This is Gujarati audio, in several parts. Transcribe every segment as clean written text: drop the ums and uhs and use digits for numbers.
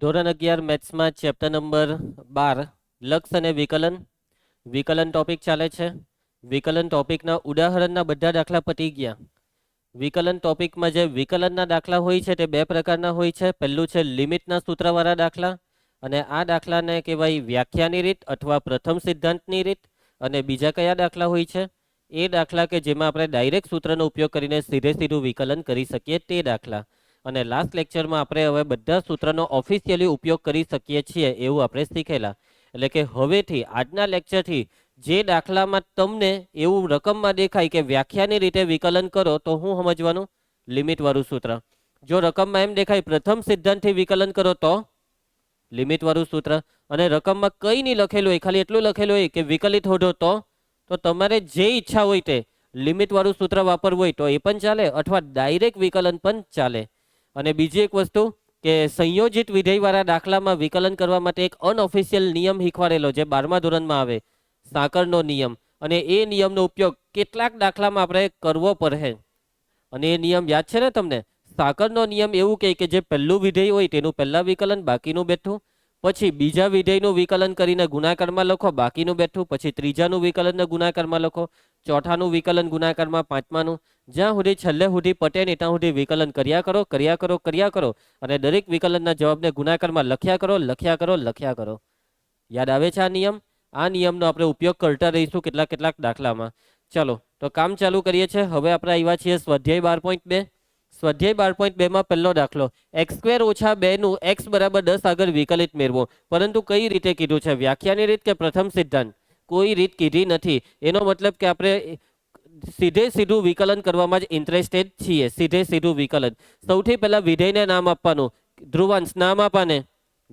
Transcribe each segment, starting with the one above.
ધોરણ 11 મેથ્સમાં ચેપ્ટર નંબર 12 લક્ષ અને વિકલન વિકલન ટોપિક ચાલે છે. વિકલન ટોપિકના ઉદાહરણના બધા દાખલા પતી ગયા. વિકલન ટોપિકમાં જે વિકલનના દાખલા હોય છે તે બે પ્રકારના હોય છે. પહેલું છે લિમિટના સૂત્રવાળા દાખલા, અને આ દાખલાને કહેવાય વ્યાખ્યાની રીત અથવા પ્રથમ સિદ્ધાંતની રીત. અને બીજા કયા દાખલા હોય છે? એ દાખલા કે જેમાં આપણે ડાયરેક્ટ સૂત્રનો ઉપયોગ કરીને સીધું વિકલન કરી શકીએ તે દાખલા. અને લાસ્ટ લેક્ચરમાં આપણે હવે બધા સૂત્રનો ઓફિશિયલી ઉપયોગ કરી શકીએ છીએ એવું આપણે શીખેલા. એટલે કે હવેથી આજના લેક્ચરથી જે દાખલામાં તમને એવું રકમમાં દેખાય કે વ્યાખ્યાની રીતે વિકલન કરો તો શું સમજવાનું? લિમિટવાળું સૂત્ર. જો રકમમાં એમ દેખાય પ્રથમ સિદ્ધાંતથી વિકલન કરો તો લિમિટવાળું સૂત્ર. અને રકમમાં કંઈ નહીં લખેલું હોય, ખાલી એટલું લખેલું હોય કે વિકલિત શોધો તો તમારે જે ઈચ્છા હોય તે લિમિટવાળું સૂત્ર વાપરવું હોય તો એ પણ ચાલે, અથવા ડાયરેક્ટ વિકલન પણ ચાલે. અને બીજી એક વસ્તુ કે સંયોજિત વિધેયવાળા દાખલામાં વિકલન કરવા માટે એક અનઓફિશિયલ નિયમ શીખવાડેલો જે 12મા ધોરણમાં આવે, સાંકળનો નિયમ. અને એ નિયમનો ઉપયોગ કેટલાક દાખલામાં આપણે કરવો પડે. અને એ નિયમ યાદ છે ને તમને? સાંકળનો નિયમ એવું કહે કે જે પહેલું વિધેય હોય તેનું પહેલા વિકલન, બાકીનું બેઠું. પછી બીજા વિધેયનું વિકલન કરીને ગુણાકારમાં લખો, બાકીનું બેઠું. પછી ત્રીજાનું વિકલનને ગુણાકારમાં લખો, ચોથાનું વિકલન ગુણાકારમાં, પાંચમાનું. જ્યાં સુધી છેલ્લે સુધી પટે નહીં ત્યાં સુધી વિકલન કર્યા કરો. અને દરેક વિકલનના જવાબને ગુણાકારમાં લખ્યા કરો. યાદ આવે છે આ નિયમ? આ નિયમનો આપણે ઉપયોગ કરતા રહીશું કેટલાક દાખલામાં. ચલો તો કામ ચાલુ કરીએ છીએ. હવે આપણે આવ્યા છીએ સ્વાધ્યાય 12.2. સ્વાધ્યાય 12.2 માં પહેલો દાખલો, x² - 2 નું x = 10 આગળ વિકલિત મેળવો. પરંતુ કઈ રીતે કીધું છે? વ્યાખ્યાની રીત કે પ્રથમ સિદ્ધાંત? કોઈ રીત કીધી નથી. એનો મતલબ કે આપણે સીધું વિકલન કરવામાં જ ઇન્ટરેસ્ટેડ છીએ. સીધું વિકલન. સૌથી પહેલા વિધેયને નામ આપવાનું. ધ્રુવાંશ નામ આપવાને.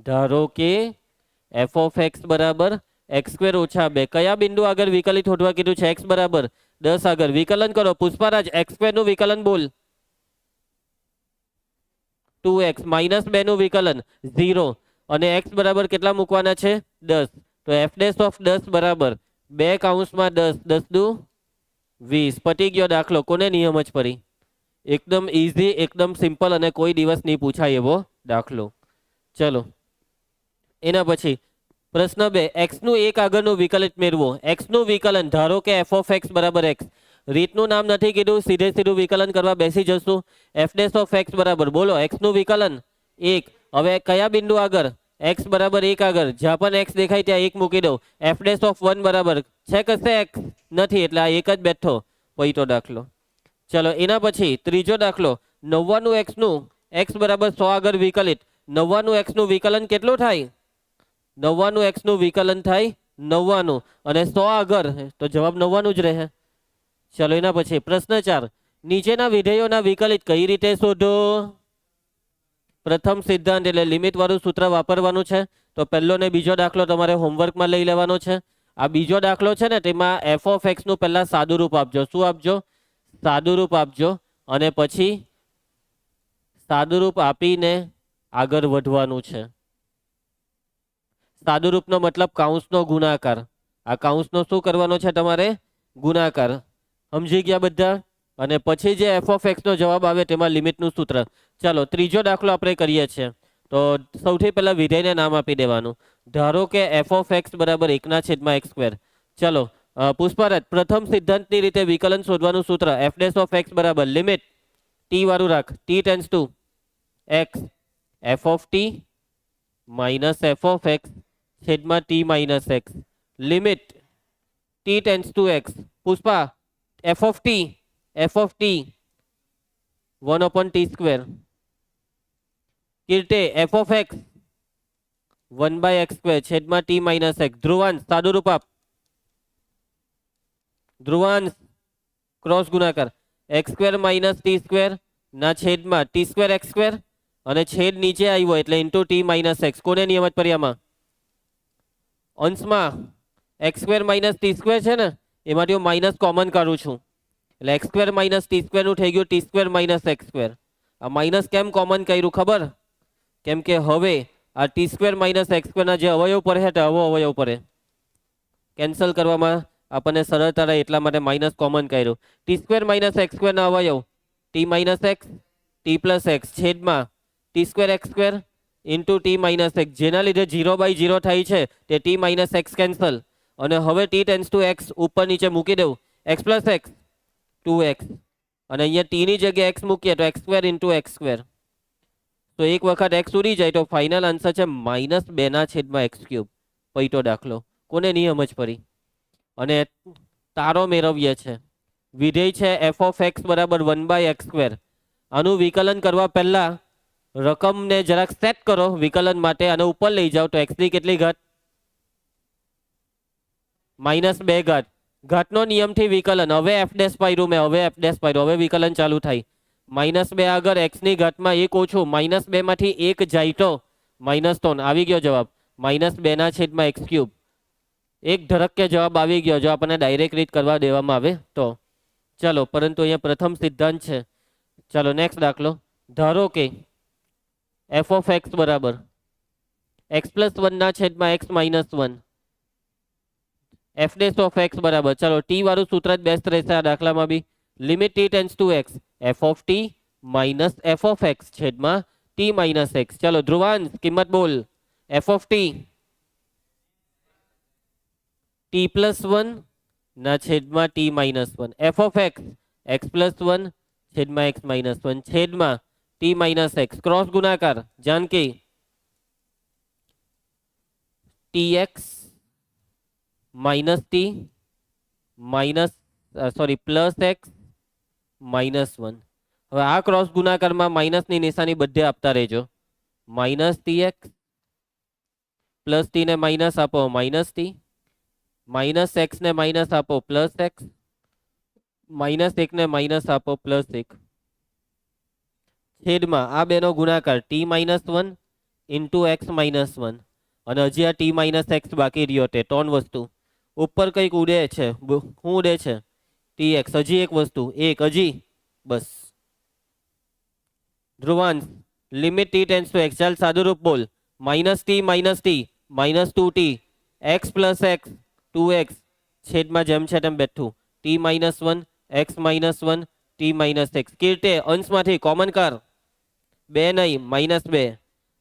ધારો કે f(x) = x² - 2. કયા બિંદુ આગળ વિકલિત શોધવા કીધું છે? x = 10 આગળ. વિકલન કરો. પુષ્પારાજ, x² નું વિકલન બોલ. 2x -2 નું વિકલન 0. અને x બરાબર કેટલા મૂકવાના છે? 10. તો f(10) બરાબર 2 કૌંસમાં 10, 10 દુ 20. પતી ગયો દાખલો. કોને નિયમ જ પડી? એકદમ ઇઝી, એકદમ સિમ્પલ, અને કોઈ દિવસ નહીં પૂછાય એવો દાખલો. ચલો એના પછી પ્રશ્ન 2, x નું એક આગળનું વિકલિત મેળવો. x નું વિકલન ધારો કે f(x) = x. રીતનું નામ નથી કીધું, સીધું વિકલન કરવા બેસી જશું. f(x) બરાબર બોલો x નું વિકલન 1. હવે કયા બિંદુ આગળ? x = 1 આગળ. જ્યાં પણ x દેખાય ત્યાં 1 મૂકી દો. f(1) બરાબર છે કશે x નથી, એટલે આ એક જ બેઠો પૈતો દાખલો. ચલો એના પછી ત્રીજો દાખલો, 99x નું x = 100 આગળ વિકલિત. 99x નું વિકલન કેટલું થાય? 99x નું વિકલન થાય 99, અને 100 આગળ તો જવાબ 99 જ રહે. ચલો એના પછી પ્રશ્ન 4, નીચેના વિધેયોના વિકલિત કઈ રીતે શોધો? પ્રથમ સિદ્ધાંત એટલે લિમિટ વાળું સૂત્ર વાપરવાનું છે. તો પહેલો ને બીજો દાખલો તમારે હોમવર્કમાં લઈ લેવાનો છે. આ બીજો દાખલો છે ને તેમાં f(x) નું પહેલા સાદુરૂપ આપજો. શું આપજો? સાદુરૂપ આપજો. અને પછી સાદુરૂપ આપીને આગળ વધવાનું છે. સાદુરૂપનો મતલબ કાઉન્સનો ગુણાકાર. આ કાઉન્સનો શું કરવાનો છે તમારે? ગુણાકાર. સમજી ગયા બધા? અને પછી જે f(x) નો જવાબ આવે તેમાં લિમિટનું સૂત્ર. ચાલો ત્રીજો દાખલો આપણે કરીએ છીએ. તો સૌથી પહેલા વિધેયને નામ આપી દેવાનું. ધારો કે f(x) = 1/x². ચલો પુષ્પારાજ, પ્રથમ સિદ્ધાંતની રીતે વિકલન શોધવાનું સૂત્ર f(x) બરાબર લિમિટ t વાળું રાખ, t tends to x, f(t) - f(x) (t - x) limit t tends to x. Pushpa, f(t) 1/t². કીર્તે, f(x) 1/x² (t - x). ધ્રુવાંશ સાદુરૂપ આપ. ધ્રુવાંશ ક્રોસ ગુણાકાર x² - t² ના છેદમાં t²x², અને છેદ નીચે આવ્યો એટલે ઇન્ટુ t - x. કોને નિયમ જ પર્યામાં? અંશમાં x² - t² છે ને, એમાંથી હું માઇનસ કોમન કાઢું છું એટલે x² - t² નું થઈ ગયું t² - x². આ માઇનસ કેમ કોમન કર્યું ખબર? કેમ કે હવે આ t² - x² ના જે અવયવ પડે તે આવો અવયવ પડે. કેન્સલ કરવામાં આપણને સરળતા રહે એટલા માટે માઇનસ કોમન કર્યું. t² - x² ના અવયવ t - x, t + x છેદમાં t²x², into T minus x, જેના લીધે 0/0 થાય છે તે ટી માઇનસ એક્સ કેન્સલ. અને હવે ટી ટેન્સ ટુ એક્સ ઉપર નીચે મૂકી દઉં, એક્સ પ્લસ એક્સ 2x, અને અહીંયા ટીની જગ્યાએ એક્સ મૂકીએ તો x square into x square. તો એક વખત એક્સ ઉડી જાય તો ફાઇનલ આન્સર છે -2/x³. પૈટો દાખલો. કોને નહીં સમજ પડી? અને તારો મેળવીએ છે. વિધેય છે એફ ઓફ એક્સ બરાબર 1/x². આનું વિકલન કરવા પહેલા રકમને જરાક સેટ કરો વિકલન માટે, અને ઉપર લઈ જાઓ તો એક્સની કેટલી ઘાત? -2 ઘાત. ઘાતનો નિયમથી વિકલન. હવે એફ ડેશ પાડ્યું મેં, હવે એફ ડેશ પાડ્યું, હવે વિકલન ચાલુ થાય. -2 આગળ એક્સની ઘાતમાં 1 ઓછું, -2 માંથી 1 જાય તો -3. આવી ગયો જવાબ, -2/x³. એક ધડકે જવાબ આવી ગયો જો આપણને ડાયરેક્ટ રીત કરવા દેવામાં આવે તો. ચલો, પરંતુ અહીંયા પ્રથમ સિદ્ધાંત છે. ચલો નેક્સ્ટ દાખલો. ધારો કે એફ ઓફ એક્સ બરાબર x+1/x−1, F dash of x બરાબર, ચલો ટી વાળું સૂત્ર જ બેસ્ટ રહેશે આ દાખલામાં બી. Limit t tends to x, f of t minus f of x છેદમાં ટી માઇનસ એક્સ. ચલો ધ્રુવાંશ કિંમત બોલ. F of t t+1 t-1, f of x x+1 છેદમાં x-1 છેદમાં t-x, ક્રોસ ગુણાકાર Janaki tx minus t minus plus x -1. હવે આ ક્રોસ ગુણાકારમાં માઇનસની નિશાની બધે આપતા રહેજો. -tx પ્લસ ટી ને માઇનસ આપો -t, -x ને માઇનસ આપો +x, -1 ને માઇનસ આપો +1 છેદમાં આ બેનો ગુણાકાર t-1 ઇન્ટુ x-1. અને હજી આ t-x બાકી રહ્યો તે 3 વસ્તુ. ઉપર કંઈક ઉડે છે, શું ઉડે છે? tx. હજી એક વસ્તુ, એક હજી, બસ. Dhruvansh limit t tends to x, ચાલ સાદુરૂપ બોલ. -t -2t x plus x 2x છેદમાં જેમ છે તેમ બેઠું t-1 x-1 t-x. કીર્તે અંશમાંથી કોમન કર, 2 નહીં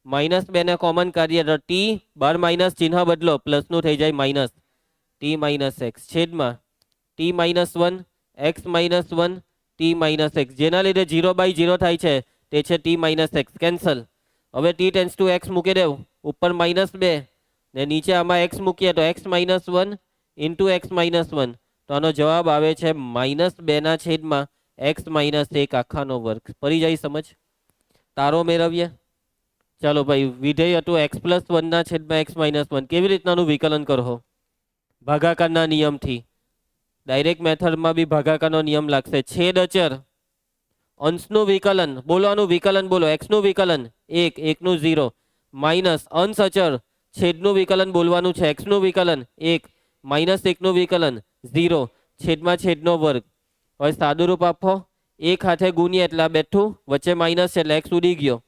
-2 ને કોમન કરીએ તો t બાર માઇનસ ચિહ્ન બદલો, પ્લસનું થઈ જાય માઇનસ t-x છેદમાં t-1 x-1 t-x, જેના લીધે 0/0 થાય છે તે છે t-x કેન્સલ. હવે ટી ટેન્સ ટુ એક્સ મૂકી દેવું, ઉપર -2 ને નીચે આમાં x મૂકીએ તો x-1 ઇન્ટુ x-1. તો આનો જવાબ આવે છે -2/x-1 પડી જાય સમજ? તારો મેળવીએ. ચાલો ભાઈ, વિધેય હતું x+1/x-1. કેવી રીતનાનું વિકલન કરો? ભાગાકારના નિયમથી. ડાયરેક્ટ મેથડમાં બી ભાગાકારનો નિયમ લાગશે. છેદ અચર અંશનું વિકલન, બોલવાનું વિકલન બોલો. એક્સનું વિકલન 1, 1નું 0, માઇનસ અંશ અચર છેદનું વિકલન બોલવાનું છે. એક્સનું વિકલન 1, -1નું વિકલન 0, છેદમાં છેદનો વર્ગ. હવે સાદુરૂપ આપો, એક હાથે ગુણીએ એટલે આ બેઠું, વચ્ચે માઇનસ છે એટલે એક્સ ઉડી ગયો.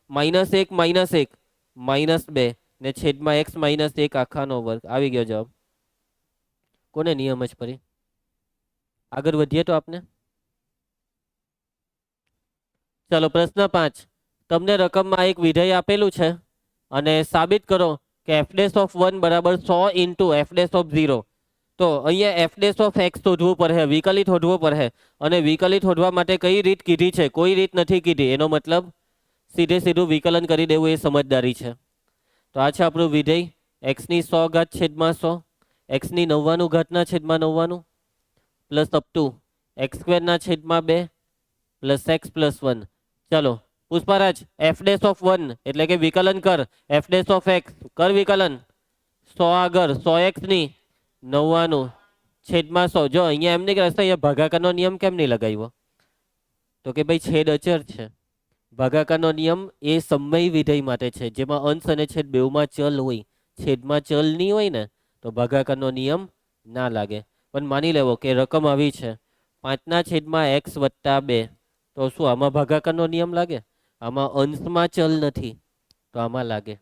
-1 -2 ને છેદમાં x-1 આવી ગયો જવાબ. કોને નિયમ જ પડી? આગળ વધીએ તો આપને. ચલો પ્રશ્ન 5. તમને રકમમાં એક વિધેય આપેલું છે અને સાબિત કરો કે f'(1) બરાબર 100 ઇન્ટુ f'(0). તો અહીંયા f'(x) શોધવું પડે, વિકલિત શોધવું પડે. અને વિકલિત શોધવા માટે કઈ રીત કીધી છે? કોઈ રીત નથી કીધી. એનો મતલબ સીધે સીધું વિકલન કરી દેવું એ સમજદારી છે. તો આ છે આપણું વિધેય x ની 100 ઘાત છેદમાં 100, x ની 99 ઘાતના છેદમાં 99 પ્લસ અપ ટુ x² ના છેદમાં 2 પ્લસ x પ્લસ 1. ચલો પુષ્પારાજ, f'(1) એટલે કે વિકલન કર. f'(x) કર વિકલન. 100 આગળ 100x ની 99 છેદમાં 100. જો અહીંયા એમ નહીં કરશે, અહીંયા ભાગાકારનો નિયમ કેમ નહીં લગાવ્યો? તો કે ભાઈ છેદ અચર છે. ભાગાકારનો નિયમ એ સમય વિધેય માટે છે, જેમાં અંશ અને છેદ બેવમાં ચલ હોય. છેદમાં ચલ નહીં હોય ને તો ભાગાકારનો નિયમ ના લાગે. પણ માની લેવો કે રકમ આવી છે 5/x+2. તો શું આમાં ભાગાકારનો નિયમ લાગે? આમાં અંશમાં ચલ નથી તો આમાં લાગે.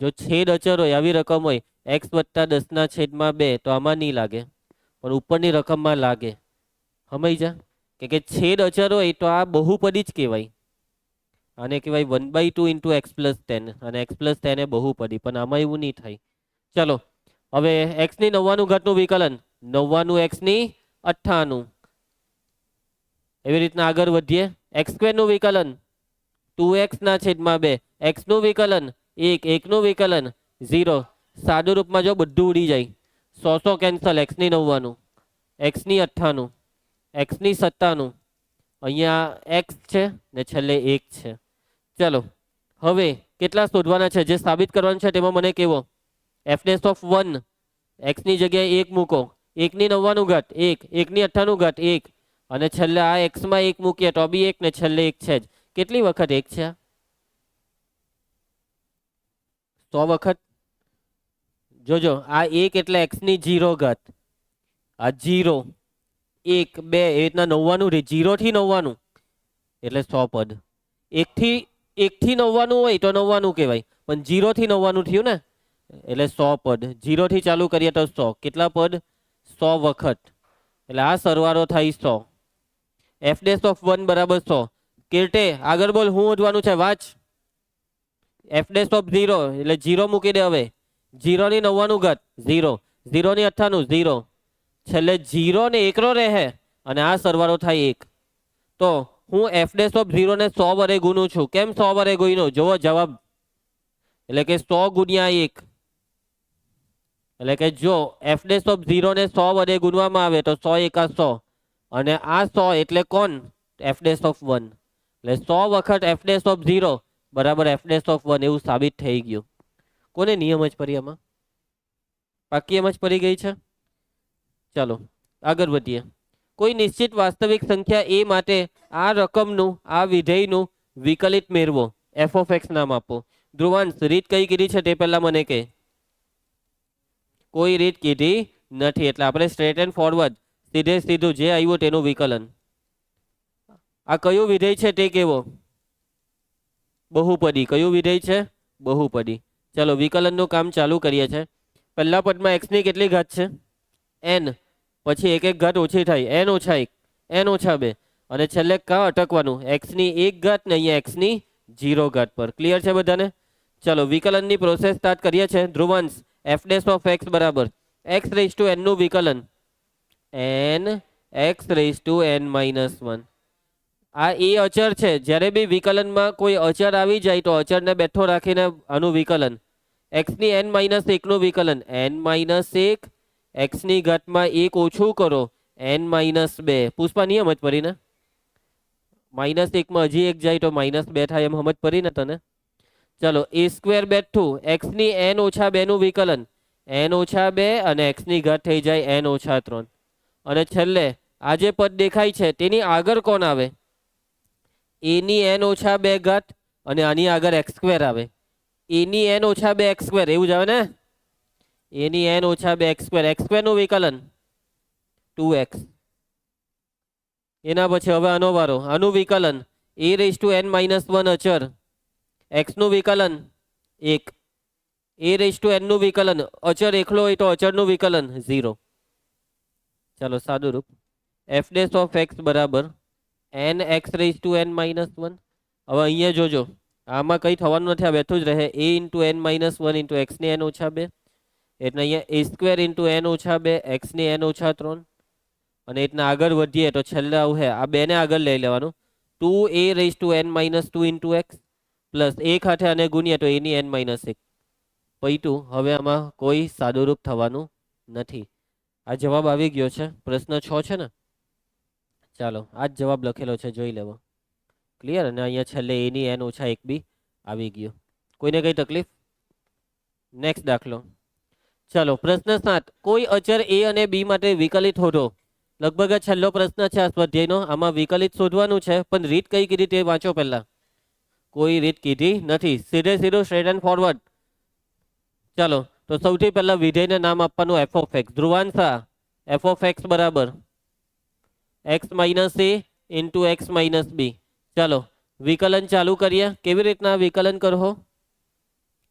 જો છેદ અચર હોય, આવી રકમ હોય x+10/2 તો આમાં નહીં લાગે, પણ ઉપરની રકમમાં લાગે. સમજ્યા? કે છેદ અચર હોય તો આ બહુપદી જ કહેવાય. આને કહેવાય 1/2 ઇન્ટુ એક્સ પ્લસ 10 અને એક્સ પ્લસ 10 એ બહુપદી, પણ આમાં એવું નહીં થાય. ચલો હવે એક્સ ની 99 ઘાતનું વિકલન 99 એક્સ ની 98, એવી રીતના આગળ વધીએ. એક્સ સ્ક્વેર નું વિકલન 2x ના છેદમાં 2, એક્સ નું વિકલન 1, 1 નું વિકલન 0. સાદું રૂપમાં જો બધું ઉડી જાય, 100 કેન્સલ. એક્સ ની 99, એક્સ ની 98, એક્સ ની 97, અહીંયા એક્સ છે ને છેલ્લે 1 છે. ચલો હવે કેટલા શોધવાના છે જે સાબિત કરવાનું છે તેમાં મને કેવો એફનેસ ઓફ 1, એક્સ ની જગ્યાએ 1 મૂકો, 1 ની 99 ઘાત 1, 1 ની 98 ઘાત 1, અને છેલ્લે આ એક્સ માં 1 મૂકીએ તો બી 1 ને છેલ્લે 1 છે જ. કેટલી વખત 1 છે? 100 વખત. જોજો આ 1 એટલે એક્સ ની 0 ઘાત, આ 0 1 2 એ રીતના 99 રે, 0 થી 99 એટલે 100 પદ. 1 થી 99 હોય તો 99 કહેવાય, પણ 0 થી 99 થયું ને એટલે 100 પદ. 0 થી ચાલુ કરીએ તો 100. કેટલા પદ? 100 વખત. એટલે આ સરવાળો થાય 100. એફ ડેશ ઓફ 1 બરાબર 100. કિર્ટે આગળ બોલ, હું શોધવાનું છે વાંચ. એફ ડેશ ઓફ 0 એટલે 0 મૂકી દે. હવે 0 ની 99 ઘાત 0, 0 ની 98 0, છેલ્લે 0 ને 1 રહે અને આ સરવાળો થાય 1. તો હું એફ ડેશ ઓફ 0 ને 100 વડે ગુનું છું. કેમ 100 વડે ગુણ્યો? જોવો જવાબ, એટલે કે 100 ગુણ્યા 1, એટલે કે જો એફ ડેશ ઓફ 0 ને 100 વડે ગુણવામાં આવે તો 100 એકા 100, અને આ 100 એટલે કોણ? F dash of 1. એટલે 100 વખત એફ ડેશ ઓફ 0 બરાબર એફ ડેશ ઓફ 1 એવું સાબિત થઈ ગયું. કોને નિયમ જ પડી આમાં? પાકી એમ જ પડી ગઈ છે. ચાલો આગળ વધીએ. કોઈ નિશ્ચિત વાસ્તવિક સંખ્યા એ માટે આ રકમનું, આ વિધેયનું વિકલિત મેળવો. એફ ઓફ એક્સ નામ આપો. ધ્રુવાંશ, રીત કઈ કીધી છે તે પહેલા મને કહે. કોઈ રીત કીધી નથી, એટલે આપણે સ્ટ્રેટ એન્ડ ફોરવર્ડ સીધે સીધું જે આવ્યું તેનું વિકલન. આ કયું વિધેય છે તે કેવો? બહુપદી. કયું વિધેય છે? બહુપદી. ચલો વિકલનનું કામ ચાલુ કરીએ છીએ. પહેલા પદમાં એક્સ ની કેટલી ઘાત છે? n. પછી એક એક ઘાત ઓછી થાય, n ઓછા 1, n ઓછા 2, અને છેલ્લે કાં અટકવાનું? એક્સ ની 1 ઘાત ને અહીંયા એક્સ ની 0 ઘાત પર. ક્લિયર છે બધાને? ચલો વિકલનની પ્રોસેસ સ્ટાર્ટ કરીએ છીએ. ધ્રુવાંશ, એફ ડેશ ઓફ એક્સ બરાબર એક્સ રેઝ ટુ n નું વિકલન n x raise to n minus 1. આ એ અચર છે. જ્યારે બી વિકલનમાં કોઈ અચર આવી જાય તો અચરને બેઠો રાખીને આનું વિકલન. એક્સ ની n માઇનસ 1 નું વિકલન n માઇનસ 1, એક્સ ની ઘાતમાં 1 ઓછું કરો n માઇનસ 2. પુષ્પા નિયમ જ પડી ને? માઇનસ 1 માં હજી 1 જાય તો માઇનસ 2 થાય, એમ સમજ પડી ને તને? ચલો એ સ્ક્વેર બેઠું એક્સ ની n ઓછા 2 નું વિકલન n ઓછા 2, અને એક્સ ની ઘાત થઈ જાય n ઓછા 3, અને છેલ્લે આ જે પદ દેખાય છે તેની આગળ કોણ આવે? a ની n ઓછા 2 ઘાત, અને આની આગળ એક્સ સ્ક્વેર આવે. a ની n ઓછા 2 એક્સ સ્ક્વેર, એવું જ આવે ને? a ની n ઓછા 2 એક્સ સ્ક્વેર, એક્સ સ્ક્વેર નું વિકલન 2x. એના પછી હવે આનો વારો. આનું વિકલન a raise to n minus 1 અચર, એક્સ નું વિકલન 1, a રેઝ ટુ n નું વિકલન અચર એકલો હોય તો અચરનું વિકલન 0. ચાલો સાદું રૂપ. એફ ડેશ ઓફ એક્સ બરાબર n x raise to n minus 1. હવે અહીંયા જોજો, આમાં કંઈ થવાનું નથી, આ બેઠું જ રહે. a into n minus 1 into x ની n ઓછા 2, એટલે અહીંયા a સ્ક્વેર ઇન્ટુ n ઓછા 2 એક્સ ની n ઓછા 3, અને એટલા આગળ વધીએ તો છેલ્લે આવું હે, આ બેને આગળ લઈ લેવાનું. 2a raise to n minus 2 into x plus 1 હાથે અને ગુણીએ તો a ની n માઇનસ 1 પૈટું. હવે આમાં કોઈ સાદુરૂપ થવાનું નથી. આ જવાબ આવી ગયો છે. પ્રશ્ન 6 છે ને? ચાલો આ જ જવાબ લખેલો છે, જોઈ લેવો. ક્લિયર? અને અહીંયા છેલ્લે a ની n ઓછા 1 બી આવી ગયો. કોઈને કઈ તકલીફ? નેક્સ્ટ દાખલો. ચાલો પ્રશ્ન 7. કોઈ અચર a અને b માટે વિકલિત શોધો. લગભગ આ છેલ્લો પ્રશ્ન છે આ સ્વાધ્યાયનો. આમાં વિકલિત શોધવાનું છે, પણ રીત કઈ કીધી તે વાંચો પહેલા. કોઈ રીત કીધી નથી, સીધે સીધું સ્ટ્રેટ એન્ડ ફોરવર્ડ. ચાલો તો સૌથી પહેલા વિધેયને નામ આપવાનું એફ ઓફ એક્સ. ધ્રુવાંશા, એફ ઓફ એક્સ બરાબર x minus a into x minus b. ચાલો વિકલન ચાલુ કરીએ. કેવી રીતના વિકલન કરો?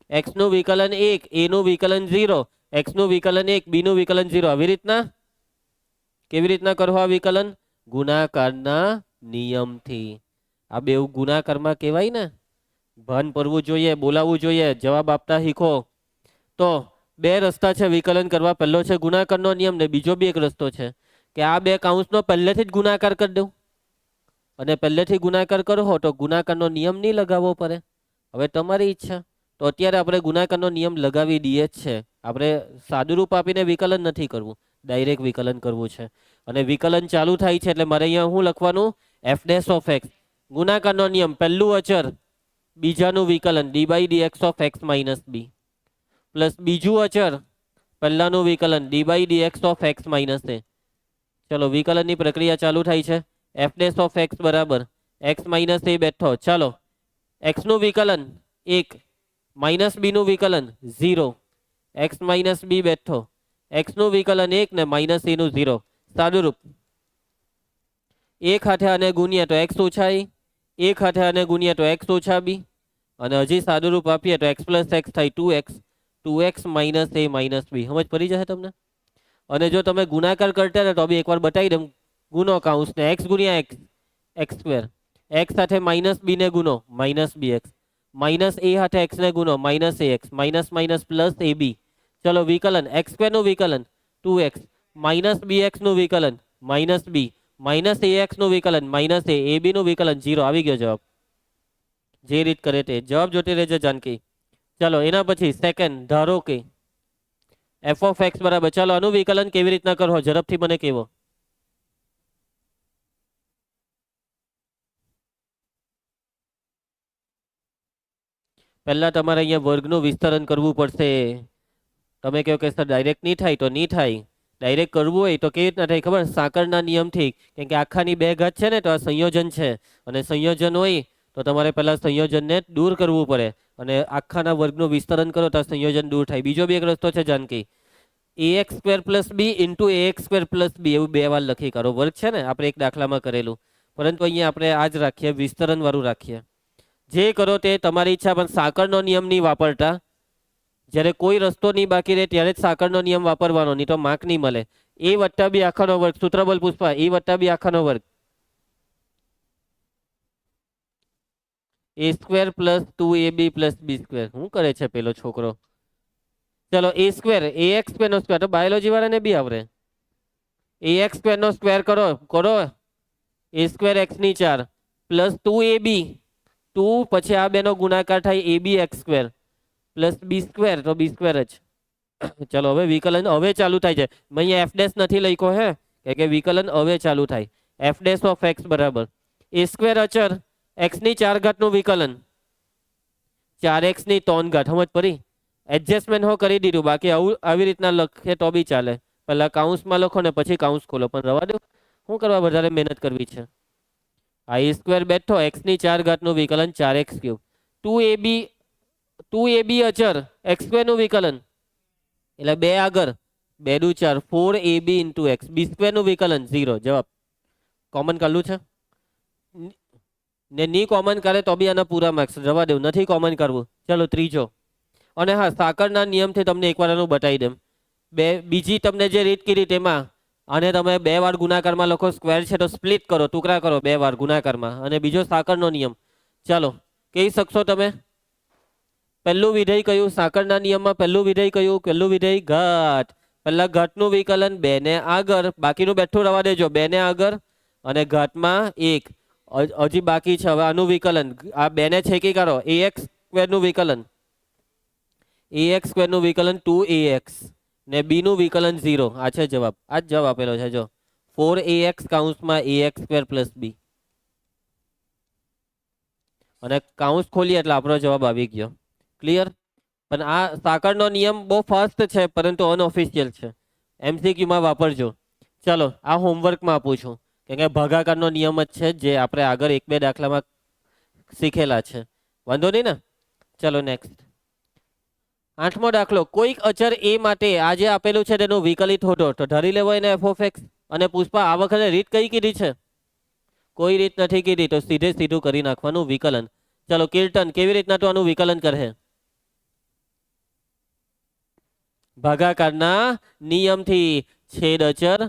એક્સ નું વિકલન 1, a નું વિકલન 0, એક્સ નું વિકલન 1, b નું વિકલન 0. આવી રીતના. કેવી રીતના કરો આ વિકલન? ગુણાકારના નિયમથી. આ બે ગુણાકારમાં કહેવાય ને, ભાન પડવું જોઈએ, બોલાવવું જોઈએ, જવાબ આપતા શીખો. તો બે રસ્તા છે વિકલન કરવા. પહેલો છે ગુણાકારનો નિયમ ને બીજો બી એક રસ્તો છે કે આ બે કૌંસનો પહેલેથી જ ગુણાકાર કરી દઉં, અને પહેલેથી ગુણાકાર કરો તો ગુણાકારનો નિયમ નહીં લગાવવો પડે. હવે તમારી ઈચ્છા. તો અત્યારે આપણે ગુણાકારનો નિયમ લગાવી દઈએ જ છે. આપણે સાદુરૂપ આપીને વિકલન નથી કરવું, ડાયરેક્ટ વિકલન કરવું છે. અને વિકલન ચાલુ થાય છે એટલે મારે અહીંયા શું લખવાનું? F dash of x. ગુણાકારનો નિયમ, પહેલું અચર બીજાનું વિકલન d by d x of x minus b, plus બીજું અચર પહેલાનું વિકલન d by d x of x minus a. ચલો વિકલનની પ્રક્રિયા ચાલુ થાય છે. એફ ડેશ ઓફ એક્સ બરાબર એક્સ માઇનસ એ બેઠો. ચાલો એક્સનું વિકલન 1, માઇનસ બીનું વિકલન 0, એક્સ માઇનસ બી બેઠો. એક્સનું વિકલન 1 ને માઇનસ એનું 0. સાદુરૂપ 1 હાથે આને ગુણીએ તો એક્સ ઓછા એ, 1 હાથે આને ગુણીએ તો એક્સ ઓછા બી, અને હજી સાદુરૂપ આપીએ તો એક્સ પ્લસ એક્સ થાય 2x માઇનસ એ માઇનસ બી. સમજ પડી જશે તમને? અને જો તમે ગુણાકાર કરતા ને તો બી એકવાર બતાવી દઉં. ગુનો કૌંસ ને એક્સ ગુણ્યા એક્સ, એક્સ સ્ક્વેર. એક્સ સાથે માઇનસ બી ને ગુનો, માઇનસ બી એક્સ. માઇનસ એ હાથે એક્સ ને ગુનો, માઇનસ એ એક્સ. માઇનસ માઇનસ પ્લસ એ બી. ચલો વિકલન એક્સ સ્ક્વેરનું વિકલન 2x, માઇનસ બી એક્સનું વિકલન માઇનસ બી, માઇનસ એ એક્સનું વિકલન માઇનસ એ બી નું વિકલન 0. આવી ગયો જવાબ. જે રીત કરે તે જવાબ જોતી રહેજો જાનકી. ચલો એના પછી સેકન્ડ, ધારો કે એફ ઓફ એક્સ બરાબર. ચાલો આનું વિકલન કેવી રીતના કરો ઝડપથી મને કહેવો. પહેલા તમારે અહીંયા વર્ગનું વિસ્તરણ કરવું પડશે. તમે કહો કે સર ડાયરેક્ટ નહીં થાય, તો નહીં થાય. ડાયરેક્ટ કરવું હોય તો કેવી રીતના થાય ખબર? સાંકળના નિયમથી. કેમ કે આખાની બે ઘાત છે ને તો આ સંયોજન છે, અને સંયોજન હોય તો તમારે પહેલા સંયોજનને દૂર કરવું પડે, અને આખાના વર્ગનું વિસ્તરણ કરો તો સંયોજન દૂર થાય. બીજો બી એક રસ્તો છે જાનકી, ax સ્ક્વેર પ્લસ બી ઇન્ટુ ax સ્ક્વેર પ્લસ બી. એવું બે વાર લખી કાઢો. વર્ગ છે ને આપણે એક દાખલામાં કરેલું, પરંતુ અહીંયા આપણે આ જ રાખીએ, વિસ્તરણ વાળું રાખીએ. જે કરો તે તમારી ઈચ્છા, પણ સાંકળનો નિયમ નહીં વાપરતા. જ્યારે કોઈ રસ્તો નહીં બાકી રહે ત્યારે જ સાંકળનો નિયમ વાપરવાનો, નહીં તો માર્ક નહીં મળે. એ વત્તા બી આખાનો વર્ગ. સૂત્ર બોલ પુષ્પા. એ વત્તા બી આખાનો વર્ગ. એ સ્ક્વેર પ્લસ 2ab પ્લસ બી સ્ક્વેર. શું કરે છે પેલો છોકરો? ચલો એ સ્ક્વેર, એ એક્સ સ્ક્વેર નો સ્ક્વેર તો બાયોલોજી વાળાને બી આવડે. એ એક્સ સ્ક્વેર નો સ્ક્વેર કરો કરો એ સ્ક્વેર એક્સ ની 4 પ્લસ 2ab 2, પછી આ બેનો ગુણાકાર થાય ab એક્સ સ્ક્વેર પ્લસ બી સ્ક્વેર, તો બી સ્ક્વેર જ. ચલો હવે વિકલન હવે ચાલુ થાય છે. મેં અહીંયા એફ ડેશ નથી લખ્યો હે, કે વિકલન હવે ચાલુ થાય. એફ ડેશ ઓફ એક્સ બરાબર એ સ્ક્વેર અચર એક્સ ની 4 ઘાતનું વિકલન 4x ની 3 ઘાત. સમજ પડી? એડજસ્ટમેન્ટ હો કરી દીધું. બાકી આવું આવી રીતના લખે તો બી ચાલે. પહેલા કાઉન્સમાં લખો ને પછી કાઉન્સ ખોલો, પણ રવા દો. શું કરવા વધારે મહેનત કરવી છે? આ એ સ્ક્વેર બેઠો એક્સ ની 4 ઘાતનું વિકલન 4x cube. 2ab અચર x square નું વિકલન, એટલે 2 આગળ 2 દુ 4 4ab ઇન્ટુ એક્સ. બી સ્ક્વેર નું વિકલન 0. જવાબ કોમન કાઢલું છે ને ની કોમન કરે તો બી આના પૂરા માર્ક્સ. જવા દેવું, નથી કોમન કરવું. ચલો ત્રીજો. અને હા, સાંકળના નિયમથી તમને એકવાર આનું બતાવી દઉં. બીજી તમને જે રીત કીધી તેમાં આને તમે 2 વાર ગુણાકારમાં લખો. સ્ક્વેર છે તો સ્પ્લિટ કરો, ટુકડા કરો 2 વાર ગુણાકારમાં. અને બીજો સાંકળનો નિયમ. ચાલો કહી શકશો તમે? પહેલું વિધેય કયું સાંકળના નિયમમાં? પહેલું વિધેય કયું? પહેલું વિધેય ઘાત. પહેલા ઘાતનું વિકલન 2 ને આગળ, બાકીનું બેઠું રવા દેજો. 2 ને આગળ અને ઘાતમાં 1 હજી બાકી છે. હવે આનું વિકલન આ 2 ને છેકી કાઢો. ax સ્ક્વેરનું વિકલન, ax સ્ક્વેરનું વિકલન 2ax ને b નું વિકલન 0. આ છે જવાબ. આ જ જવાબ આપેલો છે જો 4ax કૌંસમાં ax સ્ક્વેર પ્લસ b. અને કાઉન્સ ખોલીએ એટલે આપણો જવાબ આવી ગયો. ક્લિયર? પણ આ સાંકળનો નિયમ બહુ ફાસ્ટ છે, પરંતુ અનઓફિશિયલ છે. એમસીક્યુમાં વાપરજો. ચલો આ હોમવર્કમાં આપું છું, કેમ કે ભાગાકારનો નિયમ જ છે જે આપણે આગળ 1-2 દાખલામાં શીખેલા છે. વાંધો નહીં ને? ચલો નેક્સ્ટ. 8મો દાખલો. કોઈક અચર a માટે આ જે આપેલું છે તેનું વિકલિત હોતો તો ધારી લેવો એને એફ ઓફ એક્સ. અને પુષ્પા આ વખતે રીત કઈ કીધી છે? કોઈ રીત નથી કીધી, તો સીધું કરી નાખવાનું વિકલન. ચલો કીર્તન, કેવી રીતના તો આનું વિકલન કરે? ભાગાકારના નિયમથી. છેદ અચર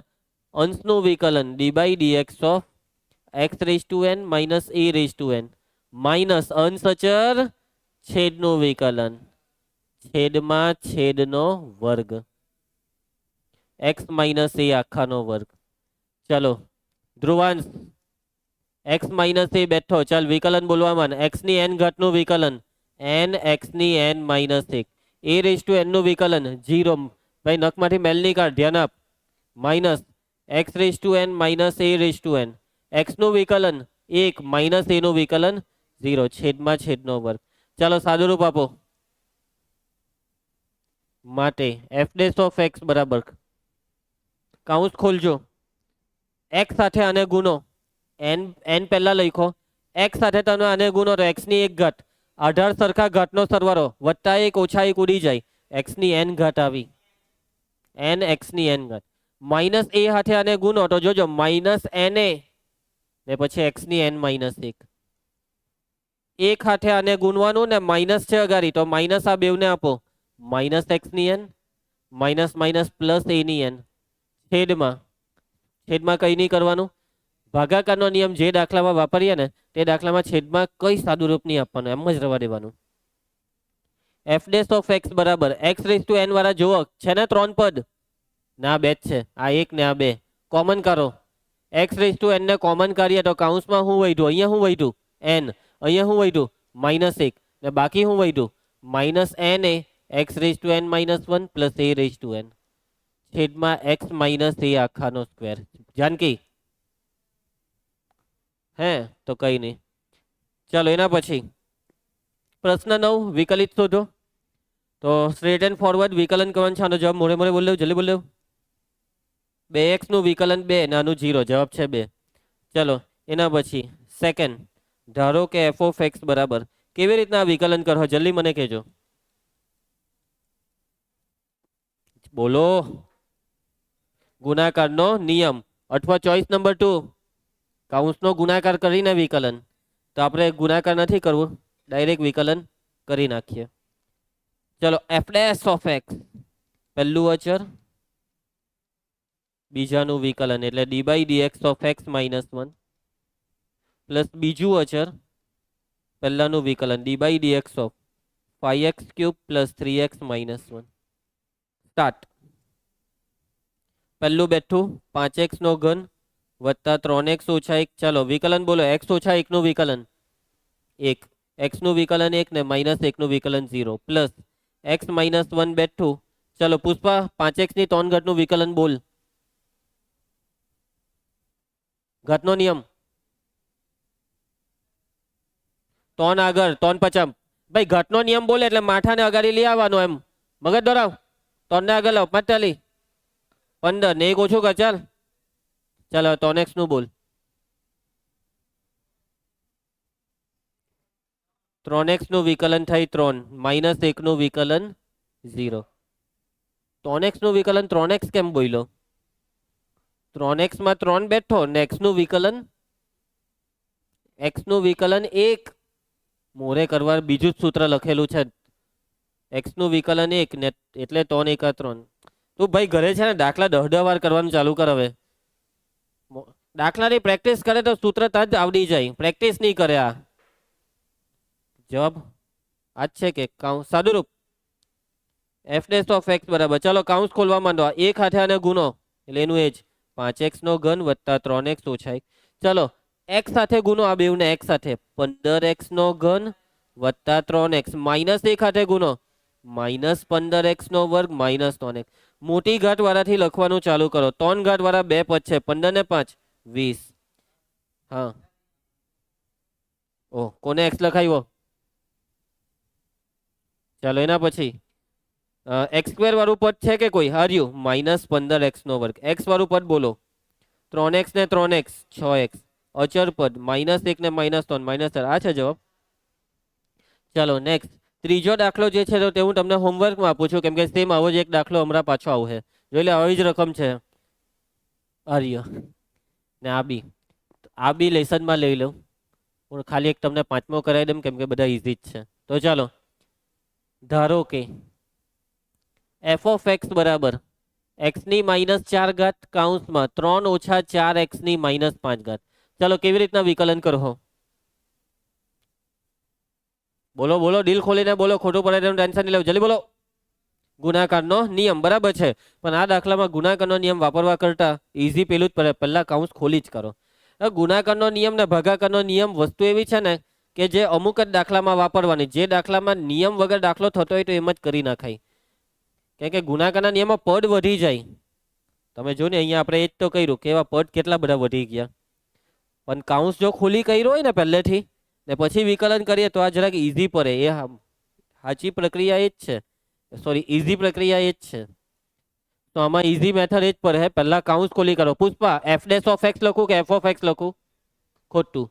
અંશનું વિકલન d by d x of x raise to n minus a raise to n minus अंश अचर छेदનું વિકલન છેદમાં છેદનો વર્ગ x માઇનસ એ આખાનો વર્ગ. ચલો ધ્રુવાંશ x માઇનસ એ બેઠો. ચાલ વિકલન બોલવા માંડ. x ની n ઘાતનું વિકલન n x ની n minus 1 a રેજ two n નું વિકલન 0. ભાઈ નખમાંથી મેલ ની કાઢ, ધ્યાન આપ. Minus x રેજ two n minus a રેજ two n x નું વિકલન 1 માઇનસ a નું વિકલન 0 છેદમાં છેદનો વર્ગ. ચાલો સાદુરૂપ આપો. માટે f ડેશ ઓફ x બરાબર કાઉન્સ ખોલજો. x સાથે આને ગુનો n પહેલા લખો. x સાથે તમે આને ગુનો તો x ની એક ઘાત 18 સરખા ઘાતનો સરવાળો વત્તા 1 ઓછા 1 ઉડી જાય x ની n ઘાત આવી n x ની n ઘાત માઇનસ a સાથે આને ગુનો તો જોજો માઇનસ n a ને પછી x ની n માઇનસ 1 એક હાથે આને ગુણવાનું ને માઇનસ છે અગાડી તો માઇનસ આ બેવને આપો માઇનસ એક્સ ની એન માઇનસ માઇનસ પ્લસ એ ની એન છેદમાં કઈ નહીં કરવાનું. ભાગાકારનો નિયમ જે દાખલામાં વાપરીએ ને તે દાખલામાં છેદમાં કઈ સાદુરૂપ નહીં આપવાનું, એમ જ રવા દેવાનું. એફ ડેશ ઓફ એક્સ બરાબર એક્સ રેઝ ટુ એન વાળા જોવો છે ને 3 પદ ના 2 જ છે, આ 1 ને આ 2 કોમન કરો. એક્સ રેઝ ટુ એન ને કોમન કરીએ તો કાઉન્સમાં શું વધ્યું, અહીંયા શું વધ્યું એન, અહીંયા શું વધ્યું માઇનસ 1 ને બાકી શું વધ્યું minus n a x raise to n minus 1 plus a raise to n છેદમાં એક્સ માઇનસ એ આખાનો સ્ક્વેર. જાનકી હે તો કઈ નહીં. ચાલો એના પછી પ્રશ્ન 9 વિકલિત શોધો. તો સ્ટ્રેટ એન્ડ ફોરવર્ડ વિકલન કરવાનું છે. આનો જવાબ મોડે મોડે બોલ લેવું, જલ્દી બોલ લેવું. 2x નું વિકલન 2 નાનું 0 જવાબ છે 2. ચલો એના પછી સેકન્ડ ધારો કે એફ ઓફ એક્સ બરાબર કેવી રીતના વિકલન કરો જલ્દી મને કહેજો. બોલો ગુણાકારનો નિયમ અથવા ચોઈસ નંબર 2 કાઉન્સનો ગુણાકાર કરીને વિકલન. તો આપણે ગુણાકાર નથી કરવું, ડાયરેક્ટ વિકલન કરી નાખીએ. ચલો એફ ડેશ ઓફ એક્સ પહેલું અચર બીજાનું વિકલન એટલે d by dx of x minus 1 plus બીજું અચર પહેલાનું વિકલન d by dx of 5x cube plus 3x minus 1. Start. પહેલું બેઠું 5x નો ઘન વત્તા 3x ઓછા 1. ચાલો વિકલન બોલો. x ઓછા 1 નું વિકલન 1, x નું વિકલન 1 ને માઇનસ 1 નું વિકલન 0 પ્લસ x માઇનસ 1 બેઠું. ચલો પુષ્પા 5x ની 3 ઘાતનું વિકલન બોલ. ઘાતનો નિયમ 3 આગળ 3 પચમ. ભાઈ ઘાતનો નિયમ બોલે એટલે માથાને અગાડી લઈ આવવાનો, એમ મગજ દોરાવ. 3 ને આગળ લાવ 45 15 ને 1 ઓછું કર. ચાલ ચાલો 3x નું બોલ. 3x નું વિકલન થઈ 3 માઇનસ 1 નું વિકલન 0. 3x નું વિકલન 3x કેમ બોલ્યો? 3x માં 3 બેઠો ને x નું વિકલન 1 મોરે કરવા બીજું જ સૂત્ર લખેલું છે. x નું વિકલન 1 ને એટલે 3 1 3. તું ભાઈ ઘરે છે ને દાખલા 10 વાર કરવાનું ચાલુ કર. હવે દાખલાની પ્રેક્ટિસ કરે તો સૂત્ર જ આવડી જાય, પ્રેક્ટિસ નહીં કરે. આ જવાબ આ જ છે કે સાદુરૂપ એફ ડેશ ઓફ એક્સ બરાબર. ચાલો કાઉન્સ ખોલવા માંડો. એક હાથે આને ગુનો એટલે એનું એ જ 5x નો ઘન વત્તા 3x ઓછા 1. ચલો x સાથે ગુનો આ બેવને x સાથે 15x નો ઘન વત્તા 3x માઇનસ 1 હાથે ગુનો માઇનસ 15x નો વર્ગ માઇનસ 3x. મોટી ઘાત વાળાથી લખવાનું ચાલુ કરો. 3 ઘાત વાળા 2 પદ છે 15 ને 5 20. હા ઓ કોને x લખાવ્યો? ચાલો એના પછી એક્સ સ્ક્વેર વાળું પદ છે કે કોઈ? હાર્યું માઇનસ 15x નો વર્ગ. એક્સ વાળું પદ બોલો. 3x ને 3x 6x. અચર પદ માઇનસ 1 ને માઇનસ 3 માઇનસ 4. આ છે જવાબ. ચાલો નેક્સ્ટ ત્રીજો દાખલો જે છે તે હું તમને હોમવર્કમાં આપું છું, કેમ કે સેમ આવો જ એક દાખલો હમણાં પાછો આવશે. જોઈ લે આવી જ રકમ છે. આર્ય ને આ બી લેસનમાં લઈ લઉં. હું ખાલી એક તમને 5મો કરાવી દઉં કેમ કે બધા ઇઝી જ છે. તો ચાલો ધારો કે એફ ઓફ એક્સ બરાબર એક્સ ની -4 ઘાત કાઉન્સમાં 3 ઓછા 4x ની -5 ઘાત. ચલો કેવી રીતના વિકલન કરો? બોલો બોલો, દિલ ખોલીને બોલો, ખોટું પડે તેનું ટેન્શન નહીં લેવું, જલ્દી બોલો. ગુણાકારનો નિયમ, બરાબર છે. પણ આ દાખલામાં ગુણાકારનો નિયમ વાપરવા કરતા ઈઝી પેલું જ પડે, પહેલા કાઉન્સ ખોલી જ કરો. ગુણાકારનો નિયમ ને ભાગાકારનો નિયમ વસ્તુ એવી છે ને કે જે અમુક જ દાખલામાં વાપરવાની. જે દાખલામાં નિયમ વગર દાખલો થતો હોય તો એમ જ કરી નાખાય. કેમ કે ગુણાકારના નિયમમાં પદ વધી જાય. તમે જો ને અહીંયા આપણે એ જ તો કર્યું કે એવા પદ કેટલા બધા વધી ગયા. પણ કાઉન્સ જો ખુલ્લી કર્યો હોય ને પહેલેથી ને પછી વિકલન કરીએ તો આ જરાક ઈઝી પડે. એ સાચી પ્રક્રિયા એ જ છે, સોરી ઈઝી પ્રક્રિયા એ જ છે. તો આમાં ઈઝી મેથડ એ જ પડે. પહેલા કાઉન્સ ખોલી કરો. Pushpa, F dash of x લખું કે એફ ઓફ એક્સ લખું? ખોટું.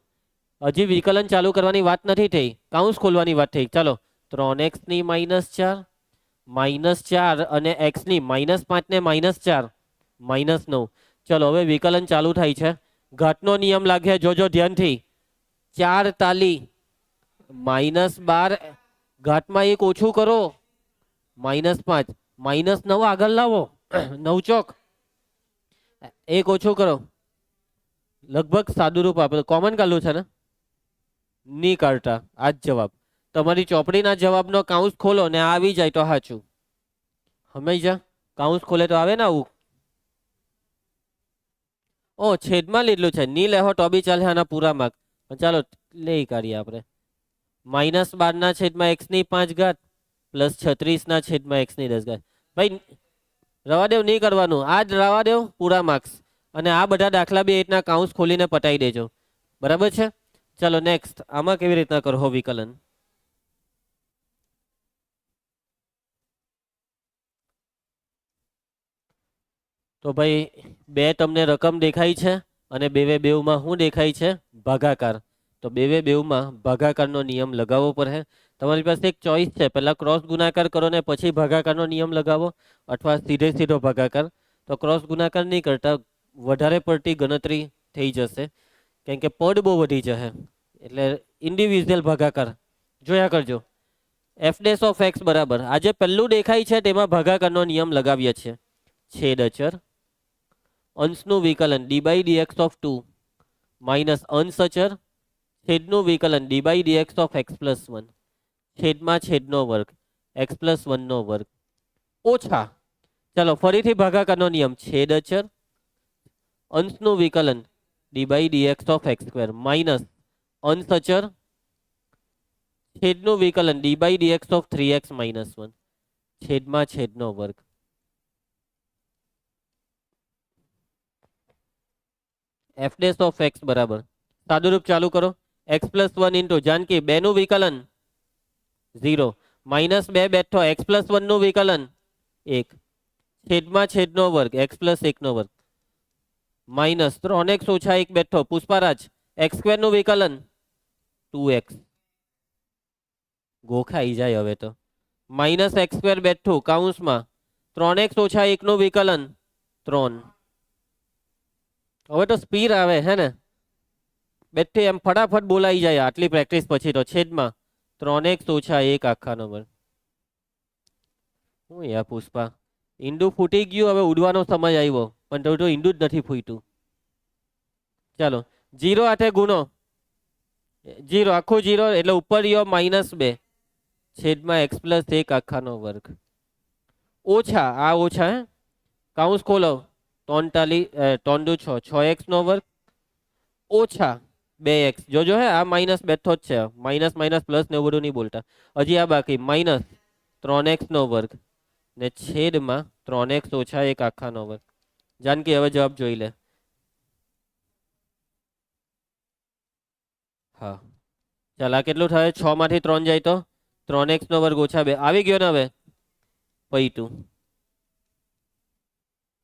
હજી વિકલન ચાલુ કરવાની વાત નથી થઈ, કાઉન્સ ખોલવાની વાત થઈ. ચાલો, 3x ની -4 -4 અને x ની -5 ને -4 -9. ચલો હવે વિકલન ચાલુ થાય છે. ઘાતનો નિયમ લાગે, જોજો ધ્યાનથી. 4 તાલી -12 ઘાતમાં એક ઓછું કરો, -5 -9 આગળ લાવો, 9 ચોક એક ઓછું કરો. લગભગ સાદું રૂપ આપે, કોમન કાઢવું છે ને, નહીં કાઢતા. આ જ જવાબ. તમારી ચોપડીના જવાબનો કાઉન્સ ખોલો ને આવી જાય તો સાચું. હંમેશા કાઉન્સ ખોલે તો આવે ને આવું. ઓ છેદમાં લીધલું છે, ની લેહો તો બી ચાલે, આના પૂરા માર્ક. ચાલો લઈ કાઢીએ આપણે. -12 x ની 5 ઘાત +36 x ની 10 ઘાત. ભાઈ રવા દેવ, નહીં કરવાનું, આ જ રવા દેવ, પૂરા માર્ક્સ. અને આ બધા દાખલા બી એ રીતના કાઉન્સ ખોલીને પટાઈ દેજો, બરાબર છે. ચલો નેક્સ્ટ, આમાં કેવી રીતના કરો વિકલન? તો ભાઈ બે તમને રકમ દેખાય છે અને બેવમાં શું દેખાય છે? ભાગાકાર. તો બેવમાં ભાગાકારનો નિયમ લગાવવો પડે. તમારી પાસે એક ચોઈસ છે, પહેલા ક્રોસ ગુણાકાર કરો ને પછી ભાગાકારનો નિયમ લગાવો, અથવા સીધો ભાગાકાર. તો ક્રોસ ગુણાકાર નહીં કરતા, વધારે પડતી ગણતરી થઈ જશે, કેમ કે પદ બહુ વધી જશે. એટલે ઇન્ડિવિજ્યુઅલ ભાગાકાર જોયા કરજો. એફ ડેશ ઓફ એક્સ બરાબર, આજે પહેલું દેખાય છે તેમાં ભાગાકારનો નિયમ લગાવીએ છીએ. છેદ અચર, અંશનું વિકલન d/dx ઓફ 2 માઇનસ અંશ અચર, છેદનું વિકલન d/dx ઓફ x + 1 છેદમાં છેદનો વર્ગ x + 1 નો વર્ગ ઓછા. ચાલો ફરીથી ભાગાકારનો નિયમ. છેદ અચર, અંશનું વિકલન d/dx ઓફ x² માઇનસ અંશ અચર, છેદનું વિકલન d/dx ઓફ 3x - 1 છેદમાં છેદનો વર્ગ. એફ ડેશ ઓફ એક્સ બરાબર, સાદું રૂપ ચાલુ કરો. x + 1 ઇન્ટુ જાનકી 2 નું વિકલન 0 -2 બેઠો x + 1 નું વિકલન 1 છેદમાં છેદનો વર્ગ x + 1 નો વર્ગ માઇનસ 3x - 1 બેઠો પુષ્પારાજ x² નું વિકલન 2x. ગોખાઈ જાય હવે તો. -x² બેઠું કાઉન્સમાં 3x - 1 નું વિકલન 3. હવે તો સ્પીડ આવે હે ને, બેઠી એમ ફટાફટ બોલાઈ જાય આટલી પ્રેક્ટિસ પછી તો. છેદમાં 3x - 1 આખાનો વર્ગ. હું યાર પુષ્પા, ઈંડું ફૂટી ગયું, હવે ઉડવાનો સમય આવ્યો, પણ તો ઈંડું જ નથી ફૂટ્યું. ચાલો 0 હાથે ગુણો, 0 આખું 0 એટલે ઉપર યો -2 છેદમાં x + 1 આખાનો વર્ગ ઓછા. આ ઓછા હે, કાઉન્સ ખોલો. 3 6 6x નો વર્ગ ઓછા 2x. જોજો હે આ માઇનસ બેઠો જ છે, માઇનસ માઇનસ પ્લસ ને એવું બધું નહીં બોલતા. હજી આ બાકી -3x નો વર્ગ ને છેદમાં 3x - 1 આખાનો વર્ગ. જાનકી હવે જવાબ જોઈ લે. હા ચાલ, આ કેટલું થાય? 6 માંથી 3 જાય તો 3x નો વર્ગ ઓછા 2 આવી ગયો ને. હવે પૈતું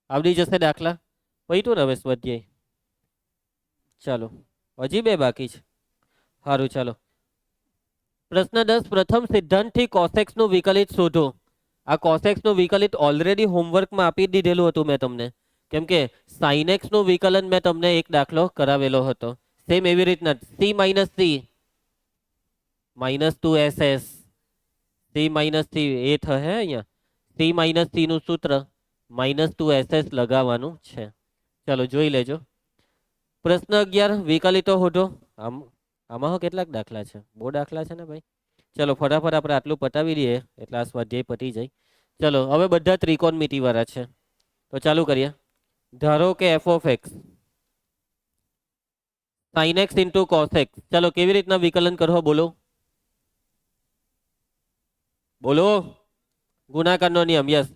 આવડી જશે દાખલા, પૈતું ને હવે સ્વાધ્યાય. ચાલો હજી 2 બાકી છે. સારું ચાલો. પ્રશ્ન 10, પ્રથમ સિદ્ધાંતથી કોસેક્સ નું વિકલિત શોધો. આ કોસેક્સ નું વિકલિત ઓલરેડી હોમવર્કમાં આપી દીધેલું હતું મેં તમને, કેમ કે સાઇનેક્સ નું વિકલન મેં તમને એક દાખલો કરાવેલો હતો. સેમ એવી રીતના c - c -2ss c - c એ થશે અહીંયા. c - c નું સૂત્ર -2ss લગાવવાનું છે. ચાલો જોઈ લેજો. પ્રશ્ન 11 વિકલિતો શોધો. આમાં કેટલાક દાખલા છે? બહુ દાખલા છે ને ભાઈ. ચલો ફટાફટ આપણે આટલું પતાવી દઈએ એટલે આ સ્વાધ્યાય પતી જાય. ચલો હવે બધા ત્રિકોણમિતિ વાળા છે તો ચાલુ કરીએ. ધારો કે F of x sine x into cos x. ચલો કેવી રીતના વિકલન કરો બોલો? બોલો. ગુણાકારનો નિયમ. યસ.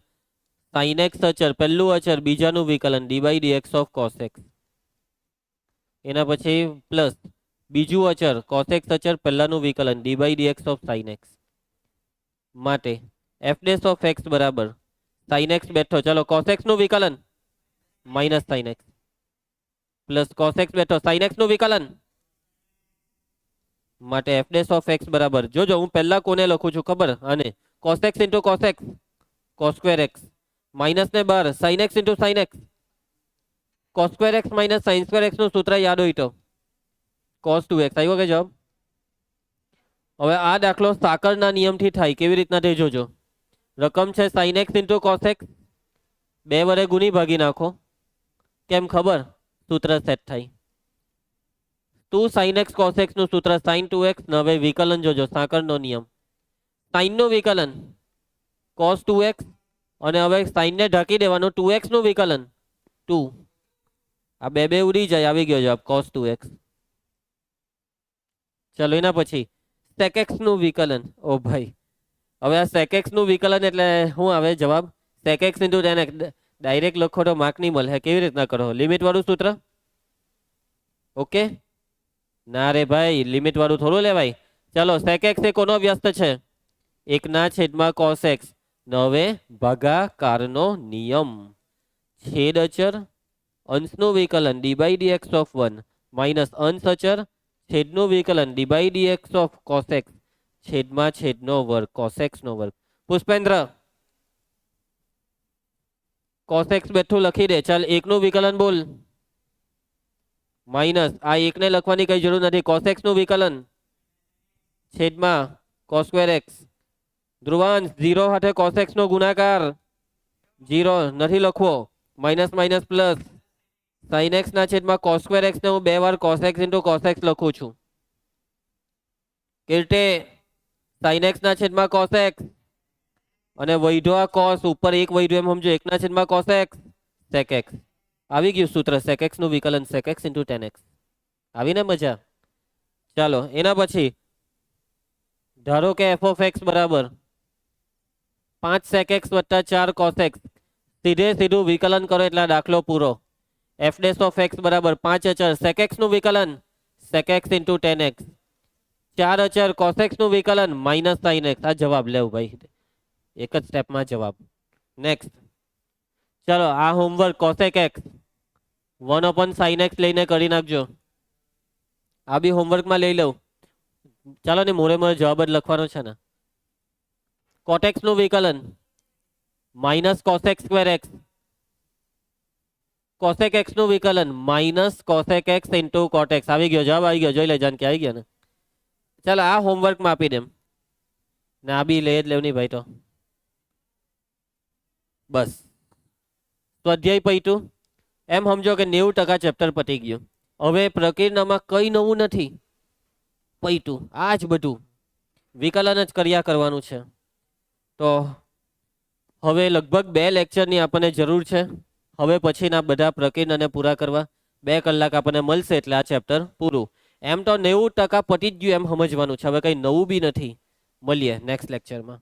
સાઇન એક્સ અચર પહેલું અચર બીજાનું વિકલન d by d x of cos x. એના પછી પ્લસ બીજું અચર કોસ એક્સ અચર પહેલાનું વિકલન d by d x of sine x. માટે એફ ડેશ ઓફ એક્સ બરાબર સાઇન એક્સ બેઠો. ચલો કોસ એક્સ નું વિકલન minus sine x plus cos x બેઠો સાઇન એક્સ નું વિકલન. માટે એફ ડેશ ઓફ એક્સ બરાબર જોજો હું પહેલા કોને લખું છું ખબર? અને cos x into cos x cos square x minus ને 12 sine x into sine x cos square x minus sine square x નું સૂત્ર યાદ હોય તો કોસ 2x આવ્યો કે જવાબ? હવે આ દાખલો સાકરના નિયમથી થાય. કેવી રીતના તે જોજો. રકમ છે sine x into cos x 2 વડે ગુણી ભાગી નાખો. કેમ ખબર? સૂત્ર સેટ થાય. 2 સાઇન એક્સ કોસ એક્સ નું સૂત્ર સાઇન 2x. હવે વિકલન જોજો સાકરનો નિયમ. સાઇન નું વિકલન કોસ 2x અને હવે સાઇન ને ઢાંકી દેવાનું 2x નું વિકલન 2. આ બે ઉડી જાય. આવી ગયો જવાબ કોસ 2x. ચલો એના પછી sec x નું વિકલન. ઓ ભાઈ હવે આ sec x નું વિકલન એટલે શું આવે જવાબ? sec x into tan x. Direct લખો તો માર્ક નહીં મળે. કેવી રીતના કરો? લિમિટ વાળું સૂત્ર. ઓકે ના રે ભાઈ લિમિટ વાળું થોડું લેવાય. ચલો sec x એ કોનો વ્યસ્ત છે? 1/માં cos x. હવે ભાગાકારનો નિયમ. છેદ અચર અંશનું વિકલન d by d x of 1 minus અંશ અચર છેદનું વિકલન d by d x of cos x છેદમાં છેદનો વર્ગ કોસ એક્સ નો વર્ગ. પુષ્પેન્દ્ર કોસ એક્સ બેઠું લખી દે. ચાલ એકનું વિકલન બોલ. માઇનસ આ એકને લખવાની કઈ જરૂર નથી. કોસ એક્સ નું વિકલન છેદમાં કોસ સ્ક્વેર એક્સ. ધ્રુવાંશ 0 સાથે કોસ એક્સ નો ગુણાકાર 0 નથી લખવો. Minus minus plus sine x ના છેદમાં કોસ સ્ક્વેર એક્સ ને હું 2 વાર cos x into cos x લખું છું. કેlte સાઇન એક્સ ના છેદમાં કોસ એક્સ અને વૈધો આ કોસ ઉપર એક વૈધો એમ સમજો 1 ના છેદમાં કોસ એક્સ sec x. આવી ગયું સૂત્ર sec x નું વિકલન sec x into tan x. આવીને મજા? ચાલો એના પછી ધારો કે f of x બરાબર 5 sec x વત્તા 4 cos x. સીધું વિકલન કરો એટલે દાખલો પૂરો. f ડેશ ઓફ x બરાબર 5 અચર sec x નું વિકલન sec x into tan x. 4 અચર cos x નું વિકલન માઇનસ sin x. આ જવાબ લેવ ભાઈ એક જ સ્ટેપમાં જવાબ. નેક્સ્ટ ચલો આ homework cosec x 1/sin x લઈને કરી નાખજો. આ બી હોમવર્કમાં લઈ લઉં. ચાલો ને મોરે જવાબ જ લખવાનો છે ને. cot x નું વિકલન minus cosec square x. cosec x નું વિકલન minus cosec x into cot x. આવી ગયો જવાબ. આવી ગયો જોઈ લે જાન કે આવી ગયો ને. ચાલો આ હોમવર્કમાં આપી દેમ ને આ બી લઈ જ લેવની ભાઈ. તો બસ સ્વાધ્યાય પૈતું એમ સમજો કે 90% ચેપ્ટર પતી ગયું. હવે પ્રકીર્ણમાં કઈ નવું નથી. પૈતું આ જ બધું વિકલન જ કર્યા કરવાનું છે. તો હવે લગભગ 2 લેક્ચરની આપણને જરૂર છે. હવે પછીના બધા પ્રકીર્ણને પૂરા કરવા 2 કલાક આપણને મળશે એટલે આ ચેપ્ટર પૂરું. એમ તો 90% પતી જ ગયું એમ સમજવાનું છે. હવે કંઈ નવું બી નથી. મળીએ નેક્સ્ટ લેક્ચરમાં.